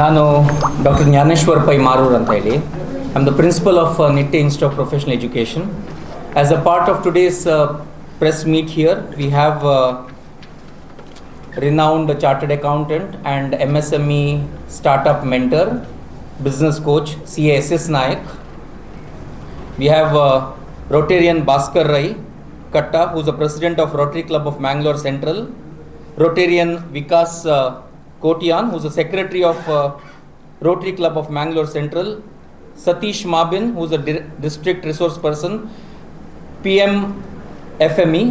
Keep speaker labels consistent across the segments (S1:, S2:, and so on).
S1: ನಾನು doctor Dnyaneshwar pi Marur ಅಂತ ಹೇಳಿ. I am the principal of Nitte institute of professional Education. As a part of today's press meet here, we have renowned chartered accountant and MSME startup mentor, business coach CASS Nayak. We have Rotarian Bhaskar Rai Katta, who is the president of Rotary Club of Mangalore Central. Rotarian Vikas Kotian, who is the secretary of Rotary Club of Mangalore Central. Satish Mabin, who is a district resource person, PM FME,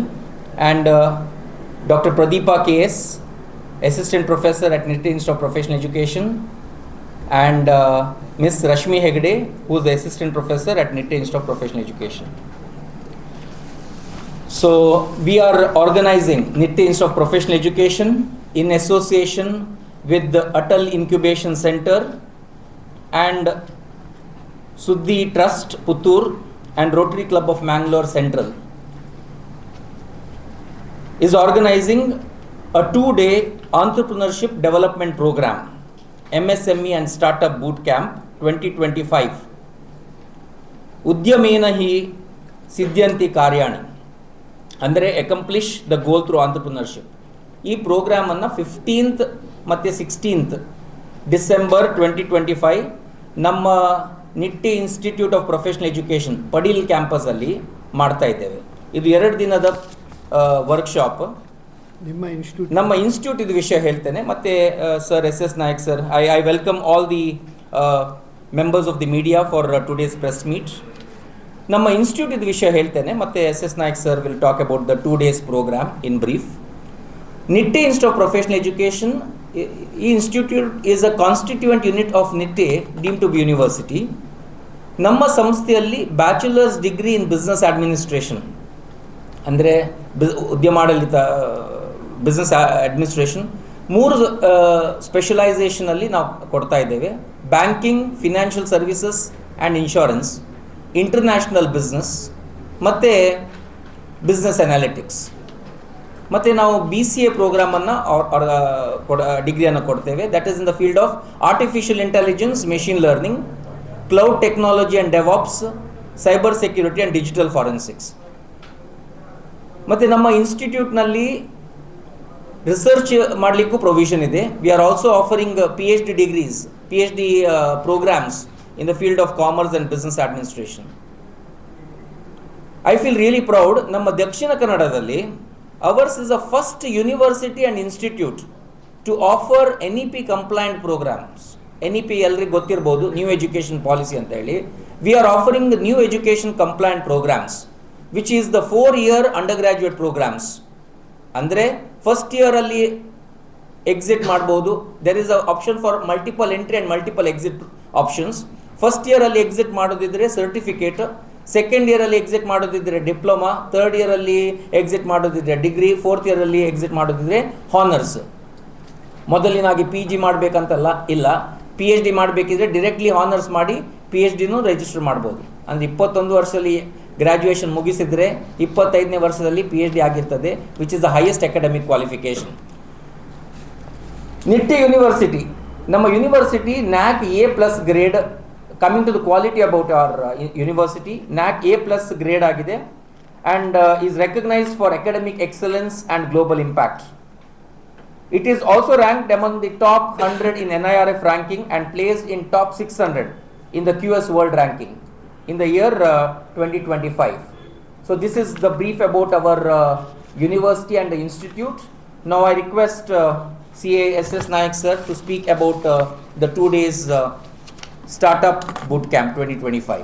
S1: and Dr. Pradeepa KS, assistant professor at Nitte Institute of Professional Education, and Ms. Rashmi Hegde, who is the assistant professor at Nitte Institute of Professional Education. So we are organizing Nitte Institute of Professional Education in association with the Atal Incubation Center and Suddhi Trust Puttur and Rotary Club of Mangalore Central is organizing a 2-day entrepreneurship development program, MSME and Startup Boot Camp 2025. Udyamena hi siddhyanti karyani, ಅಂದರೆ accomplish the goal through entrepreneurship. ಈ ಪ್ರೋಗ್ರಾಮನ್ನು 15th ಮತ್ತು 16th December 2025 ನಮ್ಮ Nitte institute of professional education Padil ಕ್ಯಾಂಪಸಲ್ಲಿ ಮಾಡ್ತಾ ಇದ್ದೇವೆ. ಇದು 2 ದಿನದ workshop. ನಮ್ಮ ಇನ್ಸ್ಟಿಟ್ಯೂಟ್ ಇದು ವಿಷಯ ಹೇಳ್ತೇನೆ. ಮತ್ತು sir SS Nayak sir, I welcome all the members of the media for today's press meet. ನಮ್ಮ ಇನ್ಸ್ಟಿಟ್ಯೂಟ್ ಇದು ವಿಷಯ ಹೇಳ್ತೇನೆ, ಮತ್ತು SS Nayak sir will talk about the 2 days programme in brief. Nitte institute of professional education, ಈ institute is a constituent unit of Nitte deem to be university. ನಮ್ಮ ಸಂಸ್ಥೆಯಲ್ಲಿ bachelors degree in business administration, ಅಂದರೆ ಉದ್ಯಮಾಡಳಿತ, ಬಿಸ್ನೆಸ್ ಅಡ್ಮಿನಿಸ್ಟ್ರೇಷನ್, 3 ಸ್ಪೆಷಲೈಸೇಷನಲ್ಲಿ ನಾವು ಕೊಡ್ತಾ ಇದ್ದೇವೆ. Banking, financial services and insurance, international business ಮತ್ತು ಬಿಸ್ನೆಸ್ ಅನಾಲಿಟಿಕ್ಸ್. ಮತ್ತು ನಾವು BCA ಪ್ರೋಗ್ರಾಮನ್ನು ಡಿಗ್ರಿಯನ್ನು ಕೊಡ್ತೇವೆ. That is in the field of artificial intelligence, machine learning, cloud technology and DevOps, cyber security and digital forensics. ಮತ್ತು ನಮ್ಮ ಇನ್ಸ್ಟಿಟ್ಯೂಟ್ನಲ್ಲಿ ರಿಸರ್ಚ್ ಮಾಡಲಿಕ್ಕೂ ಪ್ರೊವಿಷನ್ ಇದೆ. We are also offering PhD degrees, PhD programmes in the field of commerce and business administration. I feel really proud. ನಮ್ಮ ದಕ್ಷಿಣ ಕನ್ನಡದಲ್ಲಿ ours is a first university and institute to offer NEP compliant programs. NEP ಎಲ್ರಿಗೂ ಗೊತ್ತಿರ್ಬೋದು, new education policy ಅಂತ ಹೇಳಿ. We are offering new education compliant programs which is the 4-year undergraduate programs. ಅಂದರೆ first ಇಯರಲ್ಲಿ exit ಮಾಡ್ಬೋದು. There is a option for multiple entry and multiple exit options. First ಇಯರಲ್ಲಿ exit ಮಾಡೋದಿದ್ದರೆ certificate, second ಇಯರಲ್ಲಿ exit ಮಾಡೋದಿದ್ದರೆ diploma, third ಇಯರಲ್ಲಿ exit ಮಾಡೋದಿದ್ದರೆ degree, fourth ಇಯರಲ್ಲಿ ಎಕ್ಸಿಟ್ ಮಾಡೋದಿದ್ದರೆ ಹಾನರ್ಸ್. ಮೊದಲಿನಾಗಿ PG ಮಾಡಬೇಕಂತಲ್ಲ, ಇಲ್ಲ, PhD ಮಾಡಬೇಕಿದ್ರೆ ಡೈರೆಕ್ಟ್ಲಿ ಹಾನರ್ಸ್ ಮಾಡಿ PhDನೂ ರಿಜಿಸ್ಟರ್ ಮಾಡ್ಬೋದು. ಅಂದರೆ 21 ವರ್ಷದಲ್ಲಿ ಗ್ರ್ಯಾಜುಯೇಷನ್ ಮುಗಿಸಿದರೆ 25ನೇ ವರ್ಷದಲ್ಲಿ PhD ಆಗಿರ್ತದೆ, which is the highest academic qualification. Nitte university, ನಮ್ಮ university NAC A+ grade. Coming to the quality about our university, NAC A+ grade ಆಗಿದೆ and is recognised for academic excellence and global impact. It is also ranked among the top 100 in NIRF ranking and placed in top 600 in the QS World Ranking in the year 2025. So this is the brief about our university and the institute. Now I request CASS Nayak sir to speak about the 2 days Startup Boot Camp 2025.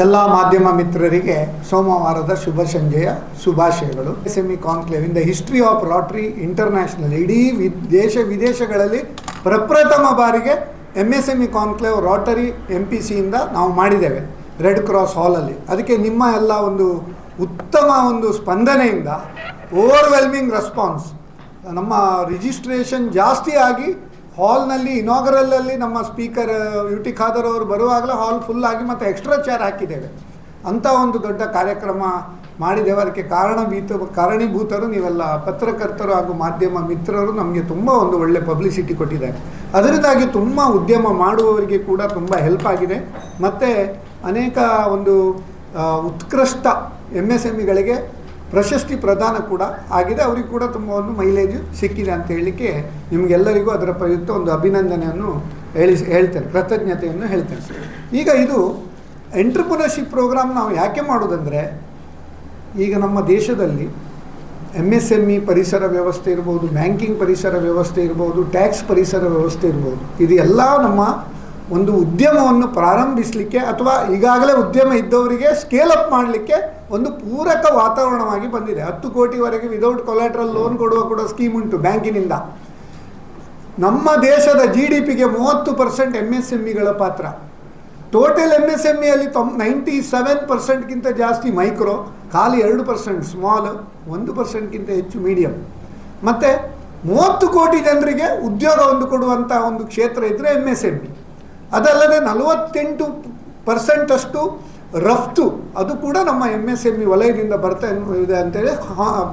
S2: ಎಲ್ಲ ಮಾಧ್ಯಮ ಮಿತ್ರರಿಗೆ ಸೋಮವಾರದ ಶುಭ ಸಂಜೆಯ ಶುಭಾಶಯಗಳು. MSME conclave in the history of Rotary international, ಇಡೀ ದೇಶ ವಿದೇಶಗಳಲ್ಲಿ ಪ್ರಪ್ರಥಮ ಬಾರಿಗೆ MSME ಕಾನ್ಕ್ಲೇವ್ ರೋಟರಿ MPCಯಿಂದ ನಾವು ಮಾಡಿದ್ದೇವೆ ರೆಡ್ ಕ್ರಾಸ್ ಹಾಲಲ್ಲಿ. ಅದಕ್ಕೆ ನಿಮ್ಮ ಎಲ್ಲ ಒಂದು ಉತ್ತಮ ಒಂದು ಸ್ಪಂದನೆಯಿಂದ, ಓವರ್ವೆಲ್ಮಿಂಗ್ ರೆಸ್ಪಾನ್ಸ್, ನಮ್ಮ ರಿಜಿಸ್ಟ್ರೇಷನ್ ಜಾಸ್ತಿ ಆಗಿ ಹಾಲ್ನಲ್ಲಿ ಇನಾಗರಲಲ್ಲಿ ನಮ್ಮ ಸ್ಪೀಕರ್ UT ಖಾದರ್ ಅವರು ಬರುವಾಗಲೇ ಹಾಲ್ ಫುಲ್ ಆಗಿ ಮತ್ತು ಎಕ್ಸ್ಟ್ರಾ ಚೇರ್ ಹಾಕಿದ್ದೇವೆ. ಅಂಥ ಒಂದು ದೊಡ್ಡ ಕಾರ್ಯಕ್ರಮ ಮಾಡಿದ್ದೇವೆ. ಅದಕ್ಕೆ ಕಾರಣೀಭೂತರು ನೀವೆಲ್ಲ ಪತ್ರಕರ್ತರು ಹಾಗೂ ಮಾಧ್ಯಮ ಮಿತ್ರರು ನಮಗೆ ತುಂಬ ಒಂದು ಒಳ್ಳೆ ಪಬ್ಲಿಸಿಟಿ ಕೊಟ್ಟಿದ್ದಾರೆ. ಅದರಿಂದಾಗಿ ತುಂಬ ಉದ್ಯಮ ಮಾಡುವವರಿಗೆ ಕೂಡ ತುಂಬ ಹೆಲ್ಪ್ ಆಗಿದೆ. ಮತ್ತು ಅನೇಕ ಒಂದು ಉತ್ಕೃಷ್ಟ MSMEಗಳಿಗೆ ಪ್ರಶಸ್ತಿ ಪ್ರದಾನ ಕೂಡ ಆಗಿದೆ. ಅವರಿಗೆ ಕೂಡ ತುಂಬ ಒಂದು ಮೈಲೇಜ್ ಸಿಕ್ಕಿದೆ ಅಂತ ಹೇಳಲಿಕ್ಕೆ ನಿಮಗೆಲ್ಲರಿಗೂ ಅದರ ಪ್ರಯುಕ್ತ ಒಂದು ಅಭಿನಂದನೆಯನ್ನು ಹೇಳ್ತೇನೆ, ಕೃತಜ್ಞತೆಯನ್ನು ಹೇಳ್ತೇನೆ. ಈಗ ಇದು ಎಂಟ್ರಪ್ರಿನರ್ಶಿಪ್ ಪ್ರೋಗ್ರಾಮ್ ನಾವು ಯಾಕೆ ಮಾಡೋದಂದರೆ, ಈಗ ನಮ್ಮ ದೇಶದಲ್ಲಿ MSME ಪರಿಸರ ವ್ಯವಸ್ಥೆ ಇರ್ಬೋದು, ಬ್ಯಾಂಕಿಂಗ್ ಪರಿಸರ ವ್ಯವಸ್ಥೆ ಇರ್ಬೋದು, ಟ್ಯಾಕ್ಸ್ ಪರಿಸರ ವ್ಯವಸ್ಥೆ ಇರ್ಬೋದು, ಇದು ಎಲ್ಲ ನಮ್ಮ ಒಂದು ಉದ್ಯಮವನ್ನು ಪ್ರಾರಂಭಿಸಲಿಕ್ಕೆ ಅಥವಾ ಈಗಾಗಲೇ ಉದ್ಯಮ ಇದ್ದವರಿಗೆ ಸ್ಕೇಲ್ ಅಪ್ ಮಾಡಲಿಕ್ಕೆ ಒಂದು ಪೂರಕ ವಾತಾವರಣವಾಗಿ ಬಂದಿದೆ. 10 ಕೋಟಿವರೆಗೆ ವಿದೌಟ್ ಕೊಲಾಟ್ರಲ್ ಲೋನ್ ಕೊಡುವ ಕೂಡ ಸ್ಕೀಮ್ ಉಂಟು ಬ್ಯಾಂಕಿನಿಂದ. ನಮ್ಮ ದೇಶದ GDPಗೆ 30% MSMEಗಳ ಪಾತ್ರ. ಟೋಟಲ್ MSMEಯಲ್ಲಿ 97%ಗಿಂತ ಜಾಸ್ತಿ ಮೈಕ್ರೋ, ಖಾಲಿ 2% ಸ್ಮಾಲ್, 1%ಗಿಂತ ಹೆಚ್ಚು ಮೀಡಿಯಂ. ಮತ್ತು 30 ಕೋಟಿ ಜನರಿಗೆ ಉದ್ಯೋಗವನ್ನು ಕೊಡುವಂಥ ಒಂದು ಕ್ಷೇತ್ರ ಇದ್ದರೆ MSME. ಅದಲ್ಲದೆ 48% ರಫ್ತು, ಅದು ಕೂಡ ನಮ್ಮ MSME ವಲಯದಿಂದ ಬರ್ತಾ ಇದೆ ಅಂತೇಳಿ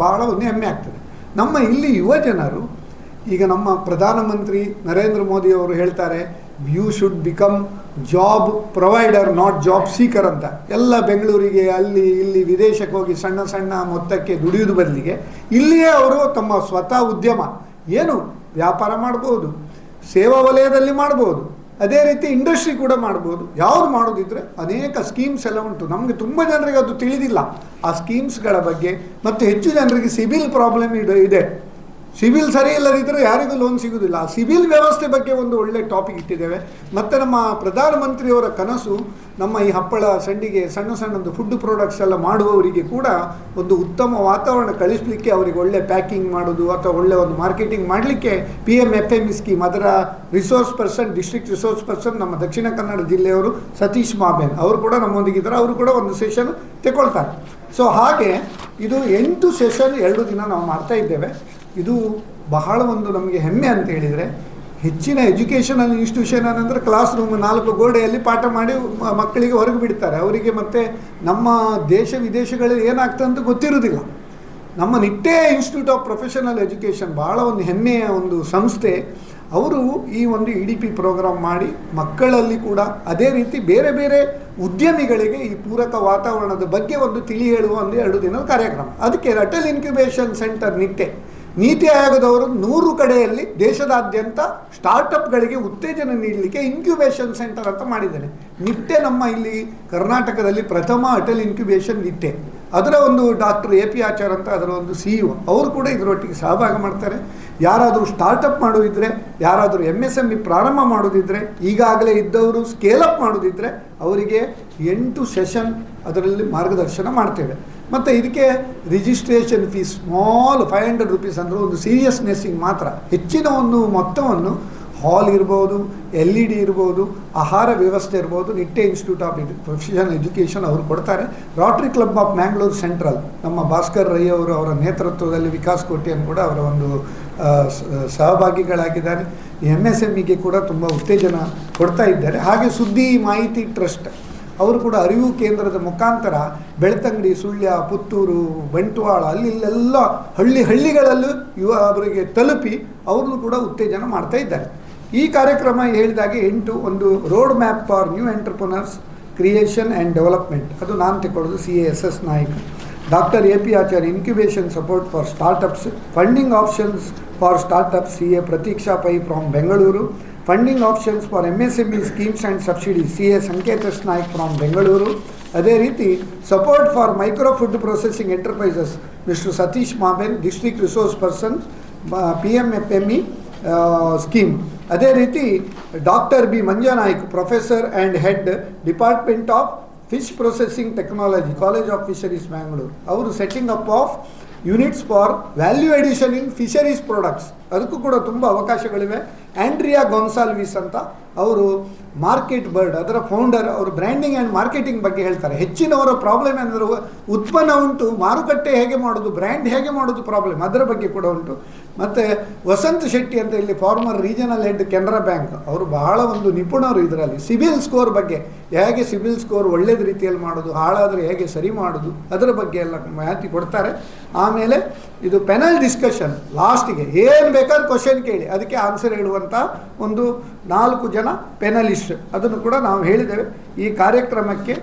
S2: ಭಾಳ ಒಂದು ಹೆಮ್ಮೆ ಆಗ್ತದೆ. ನಮ್ಮ ಇಲ್ಲಿ ಯುವ ಜನರು, ಈಗ ನಮ್ಮ ಪ್ರಧಾನಮಂತ್ರಿ ನರೇಂದ್ರ ಮೋದಿ ಅವರು ಹೇಳ್ತಾರೆ, you should become job provider not job seeker ಅಂತ. ಎಲ್ಲ ಬೆಂಗಳೂರಿಗೆ ಅಲ್ಲಿ ಇಲ್ಲಿ ವಿದೇಶಕ್ಕೆ ಹೋಗಿ ಸಣ್ಣ ಸಣ್ಣ ಮೊತ್ತಕ್ಕೆ ದುಡಿಯೋದು ಬದಲಿಗೆ ಇಲ್ಲಿಯೇ ಅವರು ತಮ್ಮ ಸ್ವತಃ ಉದ್ಯಮ ಏನು ವ್ಯಾಪಾರ ಮಾಡ್ಬೋದು, ಸೇವಾ ವಲಯದಲ್ಲಿ ಮಾಡ್ಬೋದು, ಅದೇ ರೀತಿ ಇಂಡಸ್ಟ್ರಿ ಕೂಡ ಮಾಡ್ಬೋದು. ಯಾವುದು ಮಾಡೋದಿದ್ರೆ ಅನೇಕ ಸ್ಕೀಮ್ಸ್ ಎಲ್ಲ ಉಂಟು. ನಮಗೆ ತುಂಬ ಜನರಿಗೆ ಅದು ತಿಳಿದಿಲ್ಲ ಆ ಸ್ಕೀಮ್ಸ್ಗಳ ಬಗ್ಗೆ. ಮತ್ತು ಹೆಚ್ಚು ಜನರಿಗೆ ಸಿಬಿಲ್ ಪ್ರಾಬ್ಲಮ್ ಇದೆ. ಸಿಬಿಲ್ ಸರಿ ಇಲ್ಲದಿದ್ದರೆ ಯಾರಿಗೂ ಲೋನ್ ಸಿಗೋದಿಲ್ಲ. ಆ ಸಿಬಿಲ್ ವ್ಯವಸ್ಥೆ ಬಗ್ಗೆ ಒಂದು ಒಳ್ಳೆ ಟಾಪಿಕ್ ಇಟ್ಟಿದ್ದೇವೆ. ಮತ್ತು ನಮ್ಮ ಪ್ರಧಾನಮಂತ್ರಿಯವರ ಕನಸು ನಮ್ಮ ಈ ಹಪ್ಪಳ, ಸಂಡಿಗೆ, ಸಣ್ಣ ಸಣ್ಣದು ಫುಡ್ ಪ್ರಾಡಕ್ಟ್ಸ್ ಎಲ್ಲ ಮಾಡುವವರಿಗೆ ಕೂಡ ಒಂದು ಉತ್ತಮ ವಾತಾವರಣ ಕಳಿಸಲಿಕ್ಕೆ, ಅವರಿಗೆ ಒಳ್ಳೆ ಪ್ಯಾಕಿಂಗ್ ಮಾಡೋದು ಅಥವಾ ಒಳ್ಳೆ ಒಂದು ಮಾರ್ಕೆಟಿಂಗ್ ಮಾಡಲಿಕ್ಕೆ PMFME ಸ್ಕೀಮ್, ಅದರ resource person, district resource person ನಮ್ಮ ದಕ್ಷಿಣ ಕನ್ನಡ ಜಿಲ್ಲೆಯವರು ಸತೀಶ್ ಮಾಬೇನ್ ಅವರು ಕೂಡ ನಮ್ಮೊಂದಿಗಿದ್ದಾರೆ. ಅವರು ಕೂಡ ಒಂದು ಸೆಷನ್ ತಗೊಳ್ತಾರೆ. ಸೊ ಹಾಗೆ ಇದು 8 ಸೆಷನ್ 2 ದಿನ ನಾವು ಮಾಡ್ತಾ ಇದ್ದೇವೆ. ಇದು ಬಹಳ ಒಂದು ನಮಗೆ ಹೆಮ್ಮೆ ಅಂತ ಹೇಳಿದರೆ, ಹೆಚ್ಚಿನ ಎಜುಕೇಷನಲ್ ಇನ್ಸ್ಟಿಟ್ಯೂಷನ್ ಅಂದರೆ ಕ್ಲಾಸ್ ರೂಮ್ 4 ಗೋಡೆಯಲ್ಲಿ ಪಾಠ ಮಾಡಿ ಮಕ್ಕಳಿಗೆ ಹೊರಗೆ ಬಿಡ್ತಾರೆ. ಅವರಿಗೆ ಮತ್ತೆ ನಮ್ಮ ದೇಶ ವಿದೇಶಗಳಲ್ಲಿ ಏನಾಗ್ತದೆ ಅಂತ ಗೊತ್ತಿರೋದಿಲ್ಲ. ನಮ್ಮ Nitte institute of professional education ಭಾಳ ಒಂದು ಹೆಮ್ಮೆಯ ಒಂದು ಸಂಸ್ಥೆ. ಅವರು ಈ ಒಂದು EDP ಪ್ರೋಗ್ರಾಮ್ ಮಾಡಿ ಮಕ್ಕಳಲ್ಲಿ ಕೂಡ ಅದೇ ರೀತಿ ಬೇರೆ ಬೇರೆ ಉದ್ಯಮಿಗಳಿಗೆ ಈ ಪೂರಕ ವಾತಾವರಣದ ಬಗ್ಗೆ ಒಂದು ತಿಳಿ ಹೇಳುವ ಒಂದು 2 ದಿನದ ಕಾರ್ಯಕ್ರಮ. ಅದಕ್ಕೆ ಅಟಲ್ ಇನ್ಕ್ಯುಬೇಷನ್ ಸೆಂಟರ್ ನಿಟ್ಟೆ ನೀತಿ ಆಯೋಗದವರು 100 ಕಡೆಯಲ್ಲಿ ದೇಶದಾದ್ಯಂತ ಸ್ಟಾರ್ಟಪ್ಗಳಿಗೆ ಉತ್ತೇಜನ ನೀಡಲಿಕ್ಕೆ ಇನ್ಕ್ಯುಬೇಷನ್ ಸೆಂಟರ್ ಅಂತ ಮಾಡಿದ್ದೇನೆ. ನಿಟ್ಟೆ ನಮ್ಮ ಇಲ್ಲಿ ಕರ್ನಾಟಕದಲ್ಲಿ ಪ್ರಥಮ ಅಟಲ್ ಇನ್ಕ್ಯುಬೇಷನ್ ನಿಟ್ಟೆ. ಅದರ ಒಂದು ಡಾಕ್ಟರ್ AP ಆಚಾರ್ ಅಂತ ಅದರ ಒಂದು CEO, ಅವರು ಕೂಡ ಇದರೊಟ್ಟಿಗೆ ಸಹಭಾಗ ಮಾಡ್ತಾರೆ. ಯಾರಾದರೂ ಸ್ಟಾರ್ಟಪ್ ಮಾಡೋದಿದ್ದರೆ, ಯಾರಾದರೂ MSME ಪ್ರಾರಂಭ ಮಾಡೋದಿದ್ದರೆ, ಈಗಾಗಲೇ ಇದ್ದವರು ಸ್ಕೇಲಪ್ ಮಾಡೋದಿದ್ದರೆ ಅವರಿಗೆ 8 ಸೆಷನ್ ಅದರಲ್ಲಿ ಮಾರ್ಗದರ್ಶನ ಮಾಡ್ತೇವೆ. ಮತ್ತು ಇದಕ್ಕೆ ರಿಜಿಸ್ಟ್ರೇಷನ್ ಫೀಸ್ ಸ್ಮಾಲ್ 500 ರೂಪೀಸ್ ಅಂದರೆ ಒಂದು ಸೀರಿಯಸ್ನೆಸ್ಸಿಗೆ ಮಾತ್ರ. ಹೆಚ್ಚಿನ ಒಂದು ಮೊತ್ತವನ್ನು ಹಾಲ್ ಇರ್ಬೋದು, LED ಇರ್ಬೋದು, ಆಹಾರ ವ್ಯವಸ್ಥೆ ಇರ್ಬೋದು, Nitte institute of professional education ಅವರು ಕೊಡ್ತಾರೆ. Rotary club of Mangalore central ನಮ್ಮ ಭಾಸ್ಕರ್ ರೈ ಅವರು ಅವರ ನೇತೃತ್ವದಲ್ಲಿ ವಿಕಾಸ್ ಕೋಟಿಯನ್ನು ಕೂಡ ಅವರ ಒಂದು ಸಹಭಾಗಿಗಳಾಗಿದ್ದಾರೆ. MSMEಗೆ ಕೂಡ ತುಂಬ ಉತ್ತೇಜನ ಕೊಡ್ತಾ ಇದ್ದಾರೆ. ಹಾಗೆ ಸುದ್ದಿ ಮಾಹಿತಿ ಟ್ರಸ್ಟ್ ಅವರು ಕೂಡ ಅರಿವು ಕೇಂದ್ರದ ಮುಖಾಂತರ ಬೆಳ್ತಂಗಡಿ, ಸುಳ್ಯ, ಪುತ್ತೂರು, ಬಂಟ್ವಾಳ ಅಲ್ಲಿಲ್ಲೆಲ್ಲ ಹಳ್ಳಿಗಳಲ್ಲೂ ಅವರಿಗೆ ತಲುಪಿ ಅವ್ರನ್ನೂ ಕೂಡ ಉತ್ತೇಜನ ಮಾಡ್ತಾ ಇದ್ದಾರೆ. ಈ ಕಾರ್ಯಕ್ರಮ ಹೇಳಿದಾಗೆ 8 ಒಂದು road map for new entrepreneurs creation and development, ಅದು ನಾನು ತಗೊಳ್ಳೋದು CASS Nayak. Doctor AP Acharya incubation support for startups, funding options for startups CA Prateeksha Pai from Bengaluru, funding options for MSME schemes and subsidies CA Sanket S Naik from Bengaluru. ಅದೇ ರೀತಿ support for micro food processing enterprises mister Satish Maben, district resource person PMFME scheme. ಅದೇ ರೀತಿ doctor B Manjanaik, professor and head department of fish processing technology, college of fisheries Bangalore. ಅವರು setting up of units for value addition in fisheries products, ಅದಕ್ಕೂ ಕೂಡ ತುಂಬ ಅವಕಾಶಗಳಿವೆ. ಆಂಡ್ರಿಯಾ ಗೊನ್ಸಾಲ್ವಿಸ್ ಅಂತ ಅವರು market bird, ಅದರ ಫೌಂಡರ್, ಅವರು ಬ್ರ್ಯಾಂಡಿಂಗ್ ಆ್ಯಂಡ್ ಮಾರ್ಕೆಟಿಂಗ್ ಬಗ್ಗೆ ಹೇಳ್ತಾರೆ. ಹೆಚ್ಚಿನವರ ಪ್ರಾಬ್ಲಮ್ ಅಂದರೆ ಉತ್ಪನ್ನ ಉಂಟು, ಮಾರುಕಟ್ಟೆ ಹೇಗೆ ಮಾಡೋದು, ಬ್ರ್ಯಾಂಡ್ ಹೇಗೆ ಮಾಡೋದು ಪ್ರಾಬ್ಲಮ್, ಅದರ ಬಗ್ಗೆ ಕೂಡ ಉಂಟು. ಮತ್ತು ವಸಂತ್ ಶೆಟ್ಟಿ ಅಂತ ಇಲ್ಲಿ farmer regional head Canara bank, ಅವರು ಬಹಳ ಒಂದು ನಿಪುಣರು ಇದರಲ್ಲಿ. ಸಿಬಿಲ್ ಸ್ಕೋರ್ ಬಗ್ಗೆ, ಹೇಗೆ ಸಿಬಿಲ್ ಸ್ಕೋರ್ ಒಳ್ಳೆಯ ರೀತಿಯಲ್ಲಿ ಮಾಡೋದು, ಹಾಳಾದರೆ ಹೇಗೆ ಸರಿ ಮಾಡೋದು, ಅದರ ಬಗ್ಗೆ ಎಲ್ಲ ಮಾಹಿತಿ ಕೊಡ್ತಾರೆ. ಆಮೇಲೆ ಇದು ಪೆನಲ್ ಡಿಸ್ಕಷನ್, ಲಾಸ್ಟಿಗೆ ಏನು ಬೇಕಾದ್ರೂ ಕ್ವಶನ್ ಕೇಳಿ ಅದಕ್ಕೆ ಆನ್ಸರ್ ಹೇಳುವಂಥ ಒಂದು 4 ಜನ ಪೆನಲಿಸ್ಟ್, ಅದನ್ನು ಕೂಡ ನಾವು ಹೇಳಿದ್ದೇವೆ. ಈ ಕಾರ್ಯಕ್ರಮಕ್ಕೆ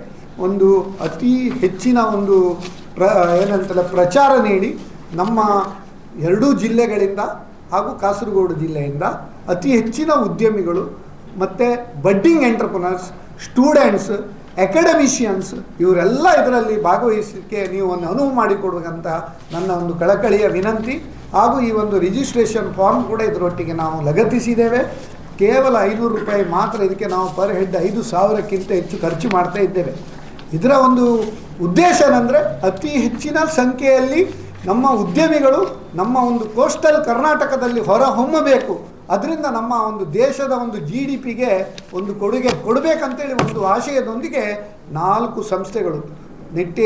S2: ಒಂದು ಅತಿ ಹೆಚ್ಚಿನ ಒಂದು ಏನಂತಲ್ಲ ಪ್ರಚಾರ ನೀಡಿ ನಮ್ಮ 2 ಜಿಲ್ಲೆಗಳಿಂದ ಹಾಗೂ ಕಾಸರಗೋಡು ಜಿಲ್ಲೆಯಿಂದ ಅತಿ ಹೆಚ್ಚಿನ ಉದ್ಯಮಿಗಳು ಮತ್ತು ಬಡ್ಡಿಂಗ್ ಎಂಟರ್ಪ್ರನರ್ಸ್, ಸ್ಟೂಡೆಂಟ್ಸ್, ಅಕಾಡೆಮಿಷಿಯನ್ಸ್ ಇವರೆಲ್ಲ ಇದರಲ್ಲಿ ಭಾಗವಹಿಸಲಿಕ್ಕೆ ನೀವು ಒಂದು ಅನುವು ಮಾಡಿಕೊಡುವಂಥ ನನ್ನ ಒಂದು ಕಳಕಳಿಯ ವಿನಂತಿ. ಹಾಗೂ ಈ ಒಂದು ರಿಜಿಸ್ಟ್ರೇಷನ್ ಫಾರ್ಮ್ ಕೂಡ ಇದರೊಟ್ಟಿಗೆ ನಾವು ಲಗತ್ತಿಸಿದ್ದೇವೆ. ಕೇವಲ 500 ರೂಪಾಯಿ ಮಾತ್ರ ಇದಕ್ಕೆ ನಾವು ಪರ್ ಹೆಡ್ 5,000ಕ್ಕಿಂತ ಹೆಚ್ಚು ಖರ್ಚು ಮಾಡ್ತಾ ಇದ್ದೇವೆ. ಇದರ ಒಂದು ಉದ್ದೇಶ ಏನಂದರೆ ಅತಿ ಹೆಚ್ಚಿನ ಸಂಖ್ಯೆಯಲ್ಲಿ ನಮ್ಮ ಉದ್ಯಮಿಗಳು ನಮ್ಮ ಒಂದು ಕೋಸ್ಟಲ್ ಕರ್ನಾಟಕದಲ್ಲಿ ಹೊರ ಹೊಮ್ಮಬೇಕು. ಅದರಿಂದ ನಮ್ಮ ಒಂದು ದೇಶದ ಒಂದು GDPಗೆ ಒಂದು ಕೊಡುಗೆ ಕೊಡಬೇಕಂತೇಳಿ ಒಂದು ಆಶಯದೊಂದಿಗೆ 4 ಸಂಸ್ಥೆಗಳು ನಿಟ್ಟೆ